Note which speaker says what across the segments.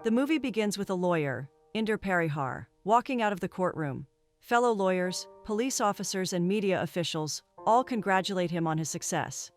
Speaker 1: The movie begins with a lawyer, Inder Parihar, walking out of the courtroom. Fellow lawyers, police officers and media officials all congratulate him on his success.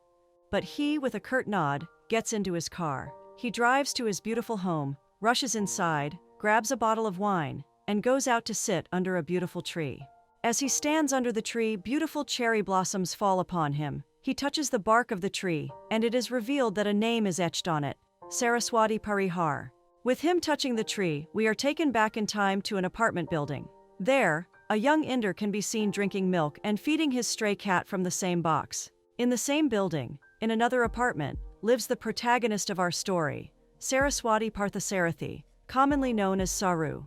Speaker 1: But he, with a curt nod, gets into his car. He drives to his beautiful home, rushes inside, grabs a bottle of wine, and goes out to sit under a beautiful tree. As he stands under the tree, beautiful cherry blossoms fall upon him. He touches the bark of the tree, and it is revealed that a name is etched on it, Saraswati Parihar. With him touching the tree, we are taken back in time to an apartment building. There, a young Inder can be seen drinking milk and feeding his stray cat from the same box. In the same building, in another apartment, lives the protagonist of our story, Saraswati Parthasarathi, commonly known as Saru.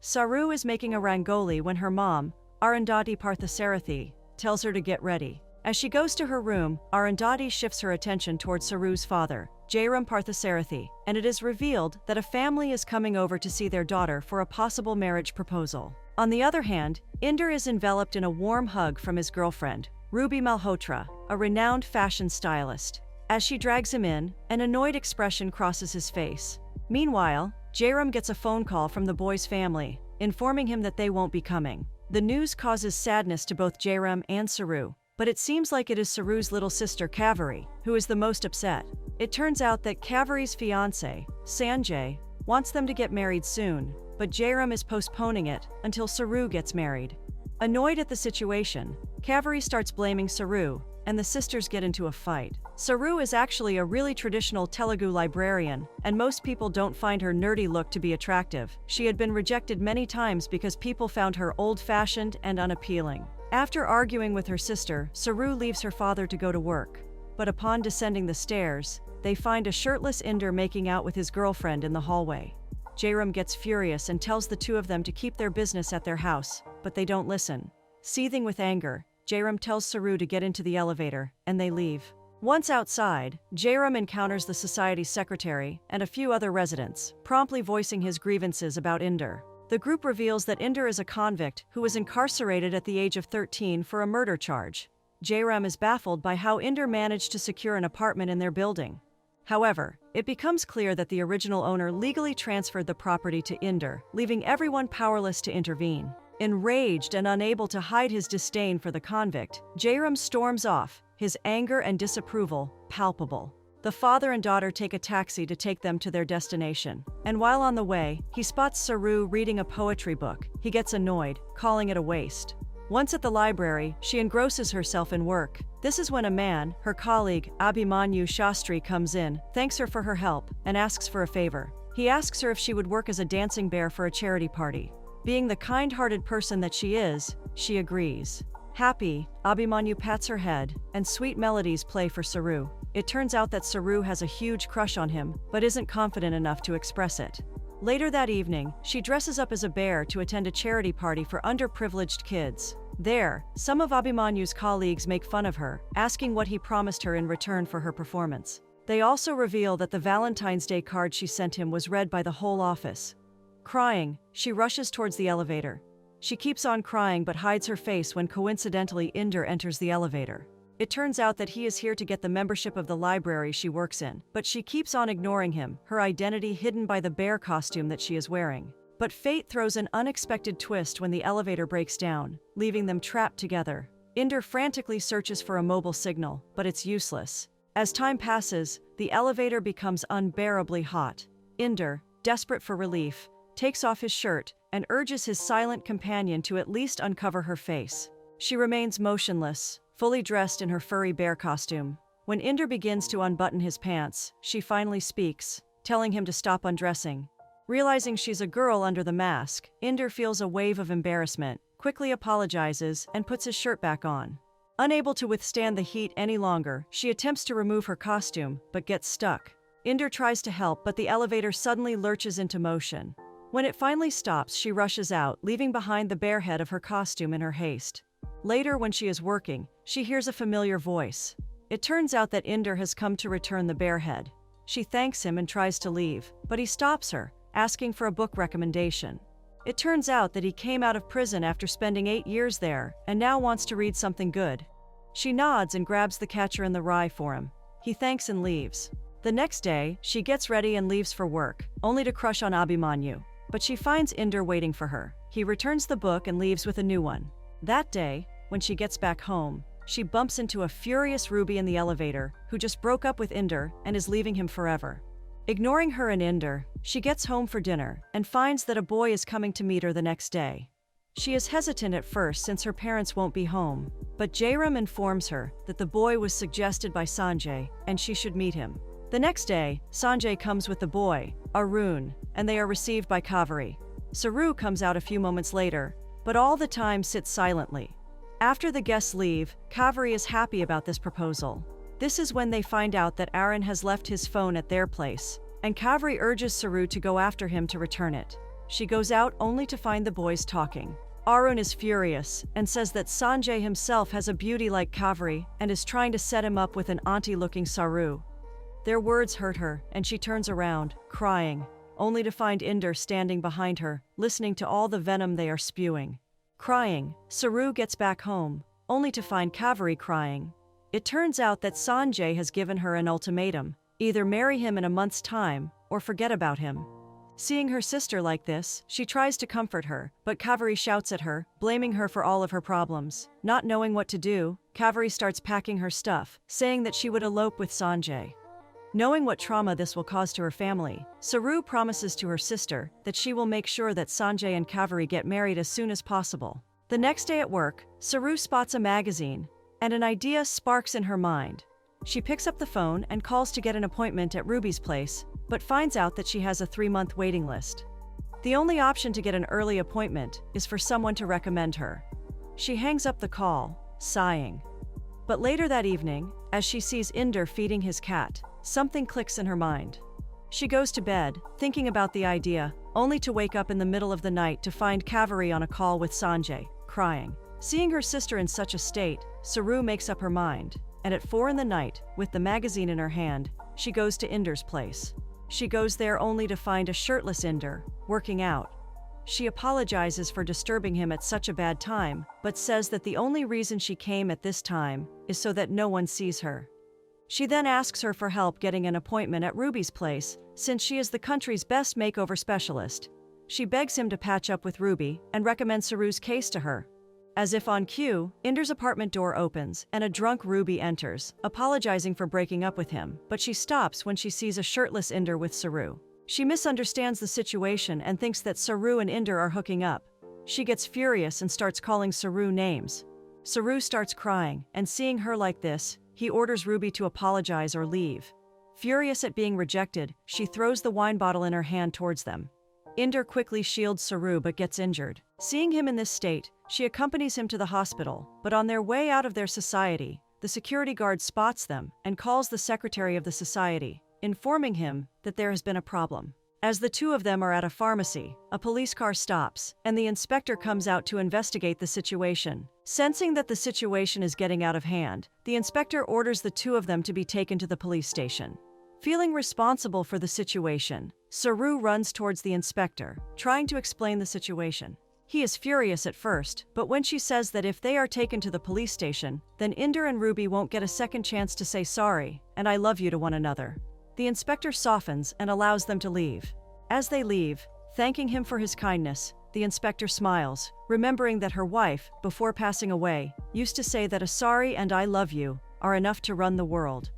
Speaker 1: Saru is making a rangoli when her mom, Arundhati Parthasarathi, tells her to get ready. As she goes to her room, Arundhati shifts her attention towards Saru's father, Jairam Parthasarathi, and it is revealed that a family is coming over to see their daughter for a possible marriage proposal. On the other hand, Inder is enveloped in a warm hug from his girlfriend, Ruby Malhotra, a renowned fashion stylist. As she drags him in, an annoyed expression crosses his face. Meanwhile, Jairam gets a phone call from the boy's family, informing him that they won't be coming. The news causes sadness to both Jairam and Saru, but it seems like it is Saru's little sister Kaveri who is the most upset. It turns out that Kaveri's fiancé, Sanjay, wants them to get married soon, but Jairam is postponing it until Saru gets married. Annoyed at the situation, Kaveri starts blaming Saru, and the sisters get into a fight. Saru is actually a really traditional Telugu librarian, and most people don't find her nerdy look to be attractive. She had been rejected many times because people found her old-fashioned and unappealing. After arguing with her sister, Saru leaves her father to go to work. But upon descending the stairs, they find a shirtless Inder making out with his girlfriend in the hallway. Jairam gets furious and tells the two of them to keep their business at their house, but they don't listen. Seething with anger, Jairam tells Saru to get into the elevator, and they leave. Once outside, Jairam encounters the society's secretary and a few other residents, promptly voicing his grievances about Inder. The group reveals that Inder is a convict who was incarcerated at the age of 13 for a murder charge. Jairam is baffled by how Inder managed to secure an apartment in their building. However, it becomes clear that the original owner legally transferred the property to Inder, leaving everyone powerless to intervene. Enraged and unable to hide his disdain for the convict, Jairam storms off, his anger and disapproval palpable. The father and daughter take a taxi to take them to their destination, and while on the way, he spots Saru reading a poetry book. He gets annoyed, calling it a waste. Once at the library, she engrosses herself in work. This is when a man, her colleague, Abhimanyu Shastri, comes in, thanks her for her help, and asks for a favor. He asks her if she would work as a dancing bear for a charity party. Being the kind-hearted person that she is, she agrees. Happy, Abhimanyu pats her head, and sweet melodies play for Saru. It turns out that Saru has a huge crush on him, but isn't confident enough to express it. Later that evening, she dresses up as a bear to attend a charity party for underprivileged kids. There, some of Abhimanyu's colleagues make fun of her, asking what he promised her in return for her performance. They also reveal that the Valentine's Day card she sent him was read by the whole office. Crying, she rushes towards the elevator. She keeps on crying but hides her face when coincidentally Inder enters the elevator. It turns out that he is here to get the membership of the library she works in, but she keeps on ignoring him, her identity hidden by the bear costume that she is wearing. But fate throws an unexpected twist when the elevator breaks down, leaving them trapped together. Inder frantically searches for a mobile signal, but it's useless. As time passes, the elevator becomes unbearably hot. Inder, desperate for relief, takes off his shirt and urges his silent companion to at least uncover her face. She remains motionless, fully dressed in her furry bear costume. When Inder begins to unbutton his pants, she finally speaks, telling him to stop undressing. Realizing she's a girl under the mask, Inder feels a wave of embarrassment, quickly apologizes, and puts his shirt back on. Unable to withstand the heat any longer, she attempts to remove her costume, but gets stuck. Inder tries to help, but the elevator suddenly lurches into motion. When it finally stops, she rushes out, leaving behind the bare head of her costume in her haste. Later, when she is working, she hears a familiar voice. It turns out that Inder has come to return the bear head. She thanks him and tries to leave, but he stops her, asking for a book recommendation. It turns out that he came out of prison after spending 8 years there, and now wants to read something good. She nods and grabs The Catcher in the Rye for him. He thanks and leaves. The next day, she gets ready and leaves for work, only to crush on Abhimanyu. But she finds Inder waiting for her. He returns the book and leaves with a new one. That day, when she gets back home, she bumps into a furious Ruby in the elevator, who just broke up with Inder and is leaving him forever. Ignoring her and Inder, she gets home for dinner and finds that a boy is coming to meet her the next day. She is hesitant at first since her parents won't be home, but Jairam informs her that the boy was suggested by Sanjay and she should meet him. The next day, Sanjay comes with the boy, Arun, and they are received by Kaveri. Saru comes out a few moments later, but all the time sits silently. After the guests leave, Kaveri is happy about this proposal. This is when they find out that Arun has left his phone at their place, and Kaveri urges Saru to go after him to return it. She goes out only to find the boys talking. Arun is furious and says that Sanjay himself has a beauty like Kaveri and is trying to set him up with an auntie-looking Saru. Their words hurt her, and she turns around, crying, only to find Inder standing behind her, listening to all the venom they are spewing. Crying, Saru gets back home, only to find Kaveri crying. It turns out that Sanjay has given her an ultimatum: either marry him in a month's time, or forget about him. Seeing her sister like this, she tries to comfort her, but Kaveri shouts at her, blaming her for all of her problems. Not knowing what to do, Kaveri starts packing her stuff, saying that she would elope with Sanjay. Knowing what trauma this will cause to her family, Saru promises to her sister that she will make sure that Sanjay and Kaveri get married as soon as possible. The next day at work, Saru spots a magazine, and an idea sparks in her mind. She picks up the phone and calls to get an appointment at Ruby's place, but finds out that she has a 3-month waiting list. The only option to get an early appointment is for someone to recommend her. She hangs up the call, sighing. But later that evening, as she sees Inder feeding his cat, something clicks in her mind. She goes to bed, thinking about the idea, only to wake up in the middle of the night to find Kaveri on a call with Sanjay, crying. Seeing her sister in such a state, Saru makes up her mind, and at 4 in the night, with the magazine in her hand, she goes to Inder's place. She goes there only to find a shirtless Inder, working out. She apologizes for disturbing him at such a bad time, but says that the only reason she came at this time is so that no one sees her. She then asks her for help getting an appointment at Ruby's place, since she is the country's best makeover specialist. She begs him to patch up with Ruby and recommends Saru's case to her. As if on cue, Inder's apartment door opens and a drunk Ruby enters, apologizing for breaking up with him, but she stops when she sees a shirtless Inder with Saru. She misunderstands the situation and thinks that Saru and Inder are hooking up. She gets furious and starts calling Saru names. Saru starts crying, and seeing her like this, he orders Ruby to apologize or leave. Furious at being rejected, she throws the wine bottle in her hand towards them. Inder quickly shields Saru but gets injured. Seeing him in this state, she accompanies him to the hospital, but on their way out of their society, the security guard spots them and calls the secretary of the society, informing him that there has been a problem. As the two of them are at a pharmacy, a police car stops, and the inspector comes out to investigate the situation. Sensing that the situation is getting out of hand, the inspector orders the two of them to be taken to the police station. Feeling responsible for the situation, Saru runs towards the inspector, trying to explain the situation. He is furious at first, but when she says that if they are taken to the police station, then Inder and Ruby won't get a second chance to say sorry and I love you to one another. The inspector softens and allows them to leave. As they leave, thanking him for his kindness, the inspector smiles, remembering that her wife, before passing away, used to say that a sorry and I love you are enough to run the world.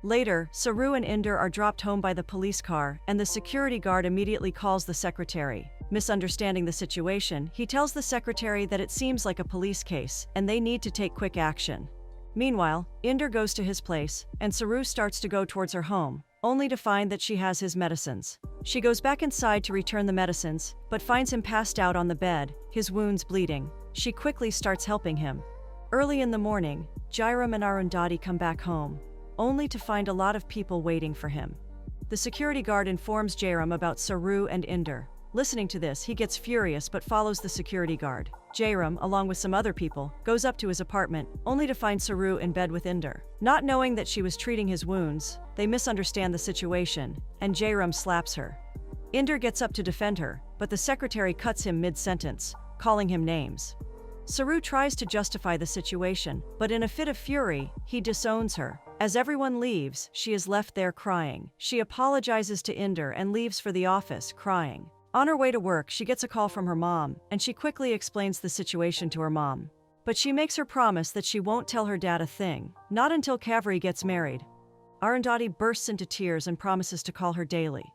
Speaker 1: Later, Saru and Inder are dropped home by the police car, and the security guard immediately calls the secretary. Misunderstanding the situation, he tells the secretary that it seems like a police case, and they need to take quick action. Meanwhile, Inder goes to his place, and Saru starts to go towards her home, only to find that she has his medicines. She goes back inside to return the medicines, but finds him passed out on the bed, his wounds bleeding. She quickly starts helping him. Early in the morning, Jairam and Arundhati come back home, only to find a lot of people waiting for him. The security guard informs Jairam about Saru and Inder. Listening to this, he gets furious but follows the security guard. Jairam, along with some other people, goes up to his apartment, only to find Saru in bed with Inder. Not knowing that she was treating his wounds, they misunderstand the situation, and Jairam slaps her. Inder gets up to defend her, but the secretary cuts him mid-sentence, calling him names. Saru tries to justify the situation, but in a fit of fury, he disowns her, As everyone leaves, she is left there crying. She apologizes to Inder and leaves for the office, crying. On her way to work, she gets a call from her mom, and she quickly explains the situation to her mom. But she makes her promise that she won't tell her dad a thing, not until Kaveri gets married. Arundhati bursts into tears and promises to call her daily.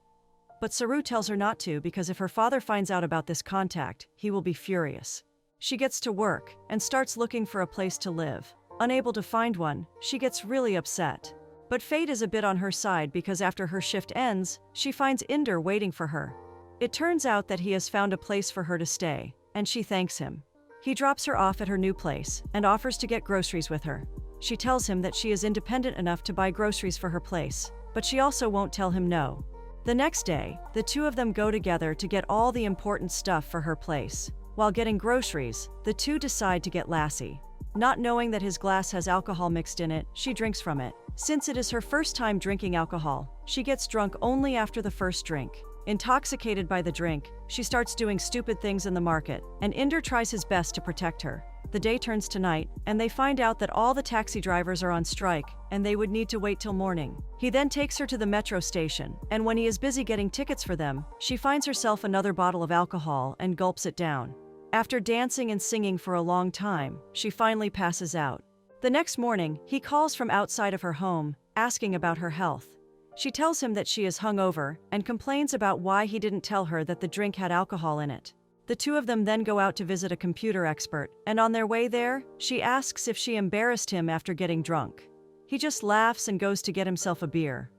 Speaker 1: But Saru tells her not to because if her father finds out about this contact, he will be furious. She gets to work and starts looking for a place to live. Unable to find one, she gets really upset. But fate is a bit on her side because after her shift ends, she finds Inder waiting for her. It turns out that he has found a place for her to stay, and she thanks him. He drops her off at her new place and offers to get groceries with her. She tells him that she is independent enough to buy groceries for her place, but she also won't tell him no. The next day, the two of them go together to get all the important stuff for her place. While getting groceries, the two decide to get Lassie. Not knowing that his glass has alcohol mixed in it, she drinks from it. Since it is her first time drinking alcohol, she gets drunk only after the first drink. Intoxicated by the drink, she starts doing stupid things in the market, and Inder tries his best to protect her. The day turns to night, and they find out that all the taxi drivers are on strike, and they would need to wait till morning. He then takes her to the metro station, and when he is busy getting tickets for them, she finds herself another bottle of alcohol and gulps it down. After dancing and singing for a long time, she finally passes out. The next morning, he calls from outside of her home, asking about her health. She tells him that she is hungover and complains about why he didn't tell her that the drink had alcohol in it. The two of them then go out to visit a computer expert, and on their way there, she asks if she embarrassed him after getting drunk. He just laughs and goes to get himself a beer.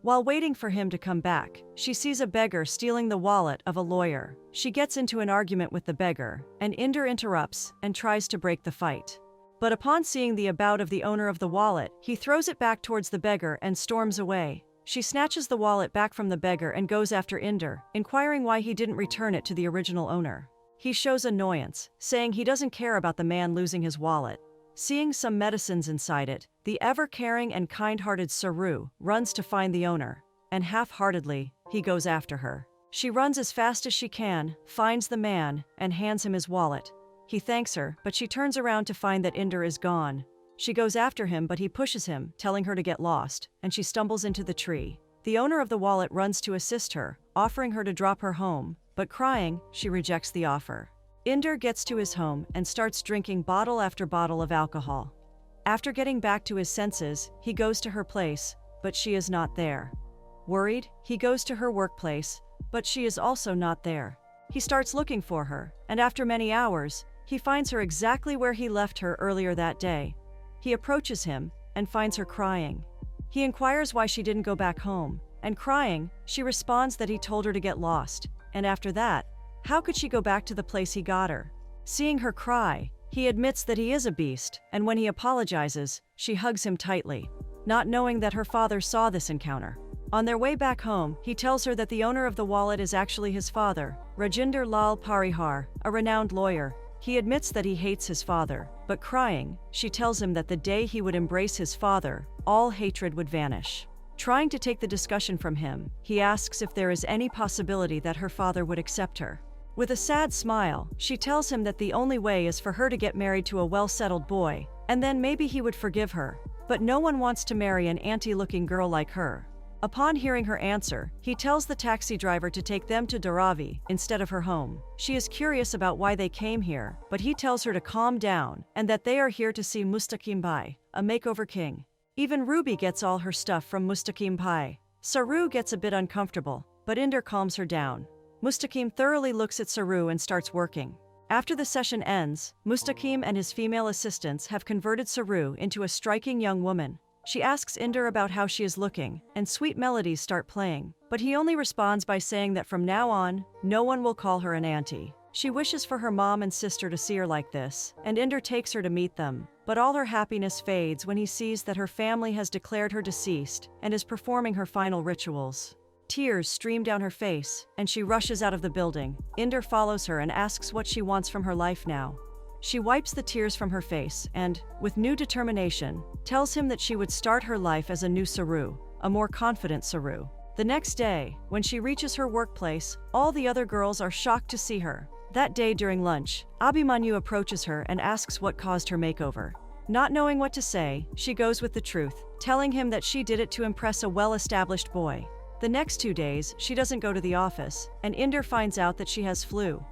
Speaker 1: While waiting for him to come back, she sees a beggar stealing the wallet of a lawyer. She gets into an argument with the beggar, and Inder interrupts and tries to break the fight. But upon seeing the about of the owner of the wallet, he throws it back towards the beggar and storms away. She snatches the wallet back from the beggar and goes after Inder, inquiring why he didn't return it to the original owner. He shows annoyance, saying he doesn't care about the man losing his wallet. Seeing some medicines inside it, the ever-caring and kind-hearted Saru runs to find the owner, and half-heartedly, he goes after her. She runs as fast as she can, finds the man, and hands him his wallet. He thanks her, but she turns around to find that Inder is gone. She goes after him, but he pushes him, telling her to get lost, and she stumbles into the tree. The owner of the wallet runs to assist her, offering her to drop her home, but crying, she rejects the offer. Inder gets to his home and starts drinking bottle after bottle of alcohol. After getting back to his senses, he goes to her place, but she is not there. Worried, he goes to her workplace, but she is also not there. He starts looking for her, and after many hours, he finds her exactly where he left her earlier that day. He approaches him and finds her crying. He inquires why she didn't go back home, and crying, she responds that he told her to get lost, and after that, how could she go back to the place he got her? Seeing her cry, he admits that he is a beast, and when he apologizes, she hugs him tightly, not knowing that her father saw this encounter. On their way back home, he tells her that the owner of the wallet is actually his father, Rajinder Lal Parihar, a renowned lawyer. He admits that he hates his father, but crying, she tells him that the day he would embrace his father, all hatred would vanish. Trying to take the discussion from him, he asks if there is any possibility that her father would accept her. With a sad smile, she tells him that the only way is for her to get married to a well-settled boy, and then maybe he would forgive her. But no one wants to marry an auntie-looking girl like her. Upon hearing her answer, he tells the taxi driver to take them to Dharavi instead of her home. She is curious about why they came here, but he tells her to calm down and that they are here to see Mustaqim Bhai, a makeover king. Even Ruby gets all her stuff from Mustaqim Bhai. Saru gets a bit uncomfortable, but Inder calms her down. Mustaqim thoroughly looks at Saru and starts working. After the session ends, Mustaqim and his female assistants have converted Saru into a striking young woman. She asks Inder about how she is looking, and sweet melodies start playing, but he only responds by saying that from now on, no one will call her an auntie. She wishes for her mom and sister to see her like this, and Inder takes her to meet them, but all her happiness fades when he sees that her family has declared her deceased and is performing her final rituals. Tears stream down her face, and she rushes out of the building. Inder follows her and asks what she wants from her life now. She wipes the tears from her face and, with new determination, tells him that she would start her life as a new Saru, a more confident Saru. The next day, when she reaches her workplace, all the other girls are shocked to see her. That day during lunch, Abhimanyu approaches her and asks what caused her makeover. Not knowing what to say, she goes with the truth, telling him that she did it to impress a well-established boy. The next 2 days, she doesn't go to the office, and Inder finds out that she has flu.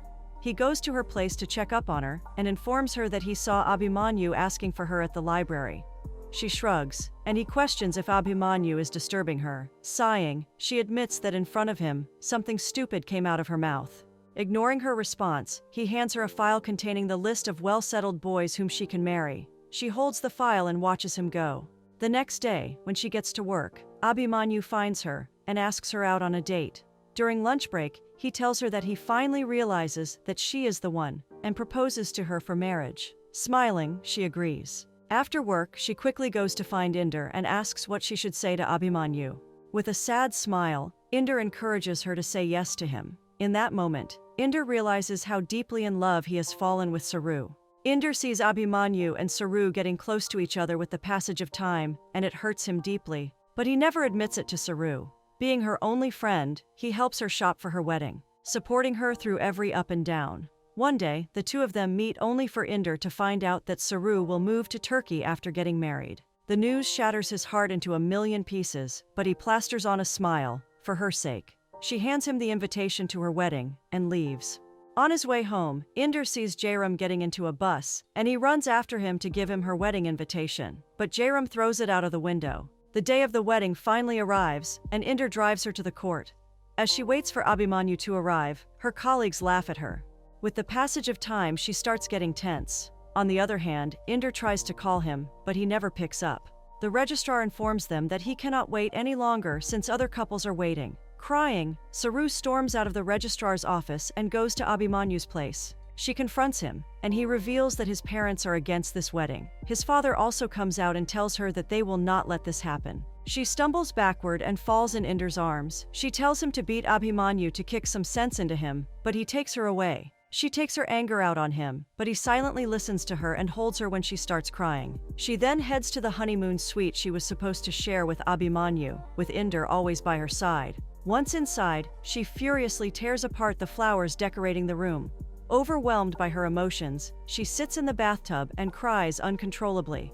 Speaker 1: He goes to her place to check up on her and informs her that he saw Abhimanyu asking for her at the library. She shrugs, and he questions if Abhimanyu is disturbing her. Sighing, she admits that in front of him, something stupid came out of her mouth. Ignoring her response, he hands her a file containing the list of well-settled boys whom she can marry. She holds the file and watches him go. The next day, when she gets to work, Abhimanyu finds her and asks her out on a date. During lunch break, he tells her that he finally realizes that she is the one and proposes to her for marriage. Smiling, she agrees. After work, she quickly goes to find Inder and asks what she should say to Abhimanyu. With a sad smile, Inder encourages her to say yes to him. In that moment, Inder realizes how deeply in love he has fallen with Saru. Inder sees Abhimanyu and Saru getting close to each other with the passage of time, and it hurts him deeply. But he never admits it to Saru. Being her only friend, he helps her shop for her wedding, supporting her through every up and down. One day, the two of them meet only for Inder to find out that Saru will move to Turkey after getting married. The news shatters his heart into a million pieces, but he plasters on a smile, for her sake. She hands him the invitation to her wedding, and leaves. On his way home, Inder sees Jairam getting into a bus, and he runs after him to give him her wedding invitation, but Jairam throws it out of the window. The day of the wedding finally arrives, and Inder drives her to the court. As she waits for Abhimanyu to arrive, her colleagues laugh at her. With the passage of time, she starts getting tense. On the other hand, Inder tries to call him, but he never picks up. The registrar informs them that he cannot wait any longer since other couples are waiting. Crying, Saru storms out of the registrar's office and goes to Abhimanyu's place. She confronts him, and he reveals that his parents are against this wedding. His father also comes out and tells her that they will not let this happen. She stumbles backward and falls in Inder's arms. She tells him to beat Abhimanyu to kick some sense into him, but he takes her away. She takes her anger out on him, but he silently listens to her and holds her when she starts crying. She then heads to the honeymoon suite she was supposed to share with Abhimanyu, with Inder always by her side. Once inside, she furiously tears apart the flowers decorating the room. Overwhelmed by her emotions, she sits in the bathtub and cries uncontrollably.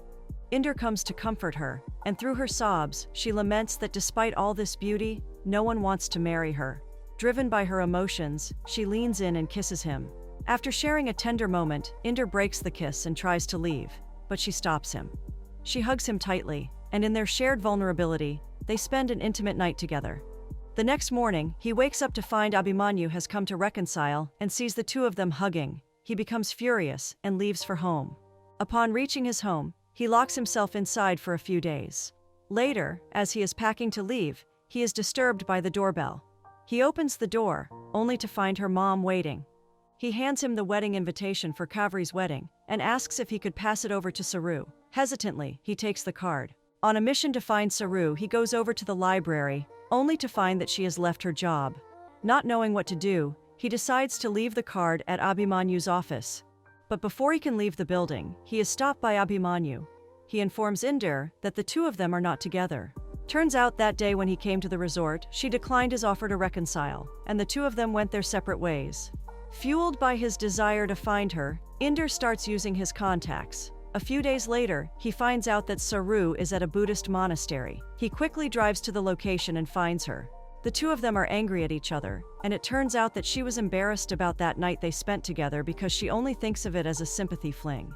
Speaker 1: Inder comes to comfort her, and through her sobs, she laments that despite all this beauty, no one wants to marry her. Driven by her emotions, she leans in and kisses him. After sharing a tender moment, Inder breaks the kiss and tries to leave, but she stops him. She hugs him tightly, and in their shared vulnerability, they spend an intimate night together. The next morning, he wakes up to find Abhimanyu has come to reconcile and sees the two of them hugging. He becomes furious and leaves for home. Upon reaching his home, he locks himself inside for a few days. Later, as he is packing to leave, he is disturbed by the doorbell. He opens the door, only to find her mom waiting. He hands him the wedding invitation for Kavri's wedding and asks if he could pass it over to Saru. Hesitantly, he takes the card. On a mission to find Saru, he goes over to the library, only to find that she has left her job. Not knowing what to do, he decides to leave the card at Abhimanyu's office. But before he can leave the building, he is stopped by Abhimanyu. He informs Inder that the two of them are not together. Turns out that day when he came to the resort, she declined his offer to reconcile, and the two of them went their separate ways. Fueled by his desire to find her, Inder starts using his contacts. A few days later, he finds out that Saru is at a Buddhist monastery. He quickly drives to the location and finds her. The two of them are angry at each other, and it turns out that she was embarrassed about that night they spent together because she only thinks of it as a sympathy fling.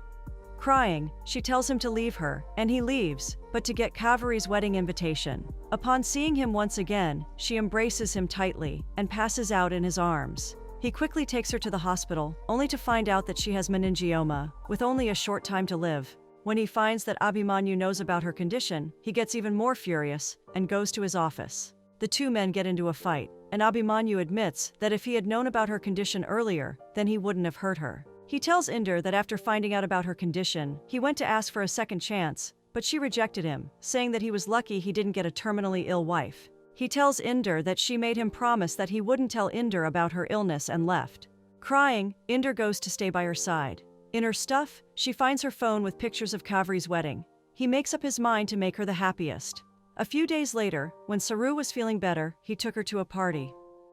Speaker 1: Crying, she tells him to leave her, and he leaves, but to get Kaveri's wedding invitation. Upon seeing him once again, she embraces him tightly and passes out in his arms. He quickly takes her to the hospital, only to find out that she has meningioma, with only a short time to live. When he finds that Abhimanyu knows about her condition, he gets even more furious and goes to his office. The two men get into a fight, and Abhimanyu admits that if he had known about her condition earlier, then he wouldn't have hurt her. He tells Inder that after finding out about her condition, he went to ask for a second chance, but she rejected him, saying that he was lucky he didn't get a terminally ill wife. He tells Inder that she made him promise that he wouldn't tell Inder about her illness and left. Crying, Inder goes to stay by her side. In her stuff, she finds her phone with pictures of Kavri's wedding. He makes up his mind to make her the happiest. A few days later, when Saru was feeling better, he took her to a party.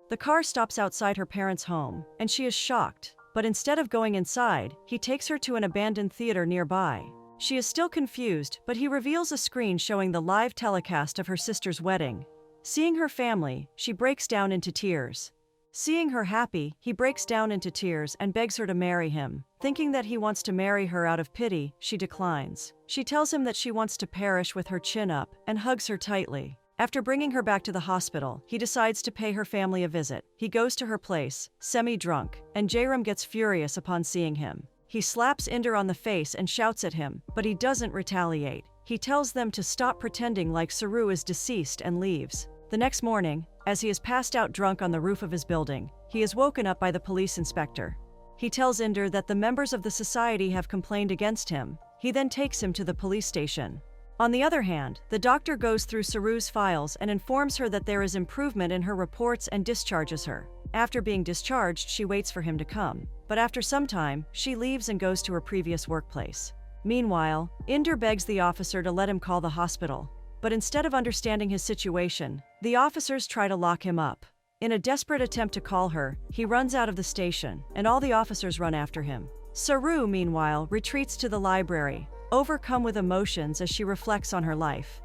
Speaker 1: The car stops outside her parents' home, and she is shocked. But instead of going inside, he takes her to an abandoned theater nearby. She is still confused, but he reveals a screen showing the live telecast of her sister's wedding. Seeing her family, she breaks down into tears. Seeing her happy, he breaks down into tears and begs her to marry him. Thinking that he wants to marry her out of pity, she declines. She tells him that she wants to perish with her chin up and hugs her tightly. After bringing her back to the hospital, he decides to pay her family a visit. He goes to her place, semi-drunk, and Jairam gets furious upon seeing him. He slaps Inder on the face and shouts at him, but he doesn't retaliate. He tells them to stop pretending like Saru is deceased and leaves. The next morning, as he is passed out drunk on the roof of his building, he is woken up by the police inspector. He tells Inder that the members of the society have complained against him. He then takes him to the police station. On the other hand, the doctor goes through Saru's files and informs her that there is improvement in her reports and discharges her. After being discharged, she waits for him to come. But after some time, she leaves and goes to her previous workplace. Meanwhile, Inder begs the officer to let him call the hospital. But instead of understanding his situation, the officers try to lock him up. In a desperate attempt to call her, he runs out of the station, and all the officers run after him. Saru, meanwhile, retreats to the library, overcome with emotions as she reflects on her life.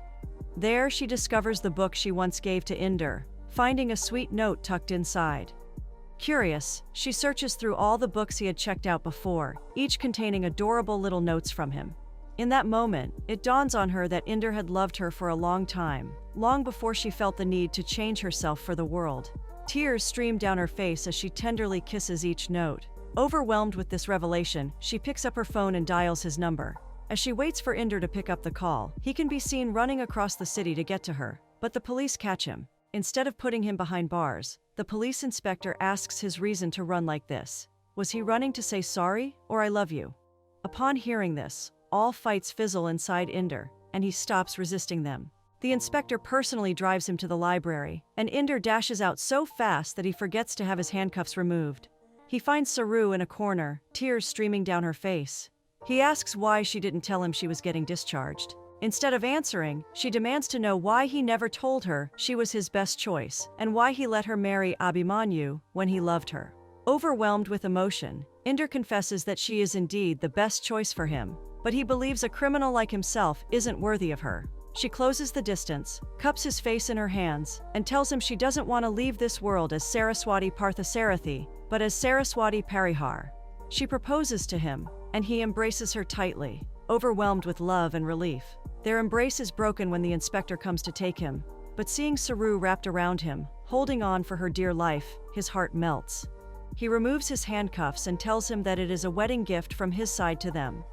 Speaker 1: There, she discovers the book she once gave to Inder, finding a sweet note tucked inside. Curious, she searches through all the books he had checked out before, each containing adorable little notes from him. In that moment, it dawns on her that Inder had loved her for a long time, long before she felt the need to change herself for the world. Tears stream down her face as she tenderly kisses each note. Overwhelmed with this revelation, she picks up her phone and dials his number. As she waits for Inder to pick up the call, he can be seen running across the city to get to her, but the police catch him. Instead of putting him behind bars, the police inspector asks his reason to run like this. Was he running to say sorry or I love you? Upon hearing this, all fights fizzle inside Inder, and he stops resisting them. The inspector personally drives him to the library, and Inder dashes out so fast that he forgets to have his handcuffs removed. He finds Saru in a corner, tears streaming down her face. He asks why she didn't tell him she was getting discharged. Instead of answering, she demands to know why he never told her she was his best choice, and why he let her marry Abhimanyu when he loved her. Overwhelmed with emotion, Inder confesses that she is indeed the best choice for him, but he believes a criminal like himself isn't worthy of her. She closes the distance, cups his face in her hands, and tells him she doesn't want to leave this world as Saraswati Parthasarathi, but as Saraswati Parihar. She proposes to him, and he embraces her tightly, overwhelmed with love and relief. Their embrace is broken when the inspector comes to take him, but seeing Saru wrapped around him, holding on for her dear life, his heart melts. He removes his handcuffs and tells him that it is a wedding gift from his side to them.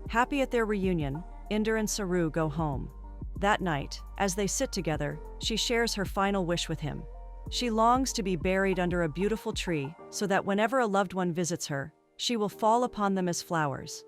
Speaker 1: Happy at their reunion, Inder and Saru go home. That night, as they sit together, she shares her final wish with him. She longs to be buried under a beautiful tree so that whenever a loved one visits her, she will fall upon them as flowers.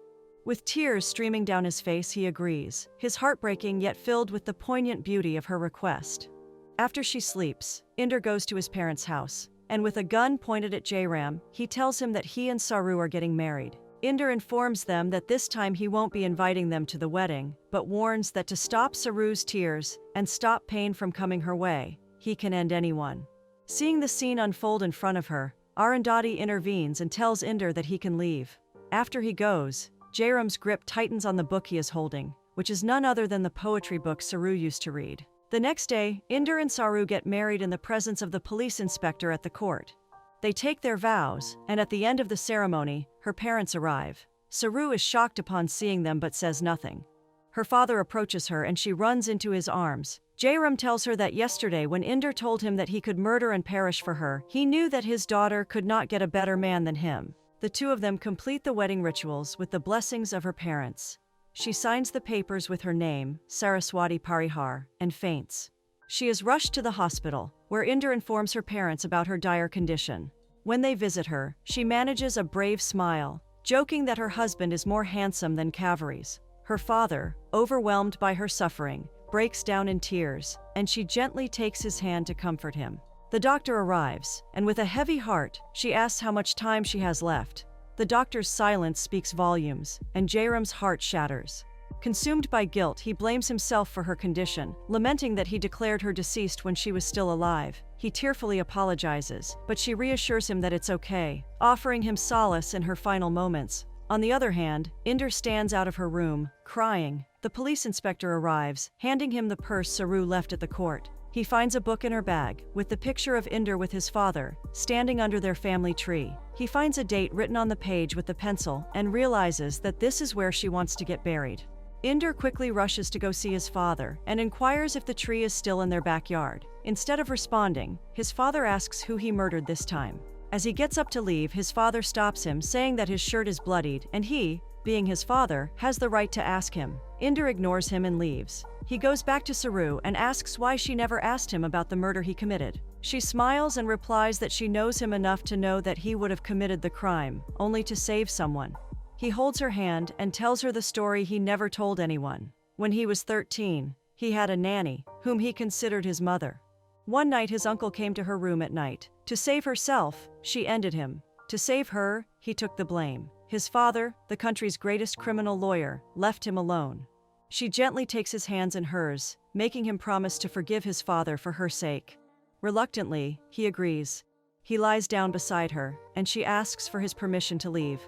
Speaker 1: With tears streaming down his face, he agrees, his heart breaking yet filled with the poignant beauty of her request. After she sleeps, Inder goes to his parents' house, and with a gun pointed at Jairam, he tells him that he and Saru are getting married. Inder informs them that this time he won't be inviting them to the wedding, but warns that to stop Saru's tears and stop pain from coming her way, he can end anyone. Seeing the scene unfold in front of her, Arundhati intervenes and tells Inder that he can leave. After he goes, Jairam's grip tightens on the book he is holding, which is none other than the poetry book Saru used to read. The next day, Inder and Saru get married in the presence of the police inspector at the court. They take their vows, and at the end of the ceremony, her parents arrive. Saru is shocked upon seeing them but says nothing. Her father approaches her and she runs into his arms. Jairam tells her that yesterday when Inder told him that he could murder and perish for her, he knew that his daughter could not get a better man than him. The two of them complete the wedding rituals with the blessings of her parents. She signs the papers with her name, Saraswati Parihar, and faints. She is rushed to the hospital, where Inder informs her parents about her dire condition. When they visit her, she manages a brave smile, joking that her husband is more handsome than Kaveri's. Her father, overwhelmed by her suffering, breaks down in tears, and she gently takes his hand to comfort him. The doctor arrives, and with a heavy heart, she asks how much time she has left. The doctor's silence speaks volumes, and Jairam's heart shatters. Consumed by guilt, he blames himself for her condition, lamenting that he declared her deceased when she was still alive. He tearfully apologizes, but she reassures him that it's okay, offering him solace in her final moments. On the other hand, Inder stands out of her room, crying. The police inspector arrives, handing him the purse Saru left at the court. He finds a book in her bag, with the picture of Inder with his father, standing under their family tree. He finds a date written on the page with the pencil and realizes that this is where she wants to get buried. Inder quickly rushes to go see his father and inquires if the tree is still in their backyard. Instead of responding, his father asks who he murdered this time. As he gets up to leave, his father stops him, saying that his shirt is bloodied and he, being his father, has the right to ask him. Inder ignores him and leaves. He goes back to Saru and asks why she never asked him about the murder he committed. She smiles and replies that she knows him enough to know that he would have committed the crime, only to save someone. He holds her hand and tells her the story he never told anyone. When he was 13, he had a nanny, whom he considered his mother. One night his uncle came to her room at night. To save herself, she ended him. To save her, he took the blame. His father, the country's greatest criminal lawyer, left him alone. She gently takes his hands in hers, making him promise to forgive his father for her sake. Reluctantly, he agrees. He lies down beside her, and she asks for his permission to leave.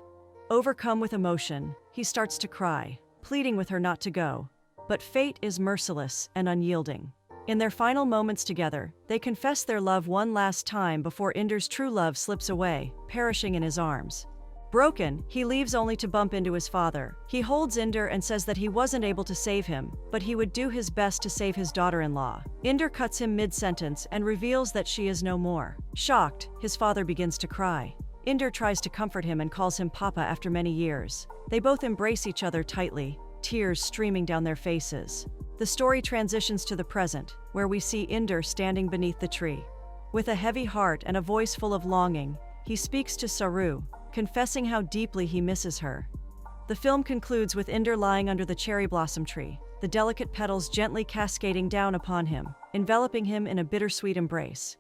Speaker 1: Overcome with emotion, he starts to cry, pleading with her not to go. But fate is merciless and unyielding. In their final moments together, they confess their love one last time before Inder's true love slips away, perishing in his arms. Broken, he leaves only to bump into his father. He holds Inder and says that he wasn't able to save him, but he would do his best to save his daughter-in-law. Inder cuts him mid-sentence and reveals that she is no more. Shocked, his father begins to cry. Inder tries to comfort him and calls him Papa after many years. They both embrace each other tightly, tears streaming down their faces. The story transitions to the present, where we see Inder standing beneath the tree. With a heavy heart and a voice full of longing, he speaks to Saru, confessing how deeply he misses her. The film concludes with Inder lying under the cherry blossom tree, the delicate petals gently cascading down upon him, enveloping him in a bittersweet embrace.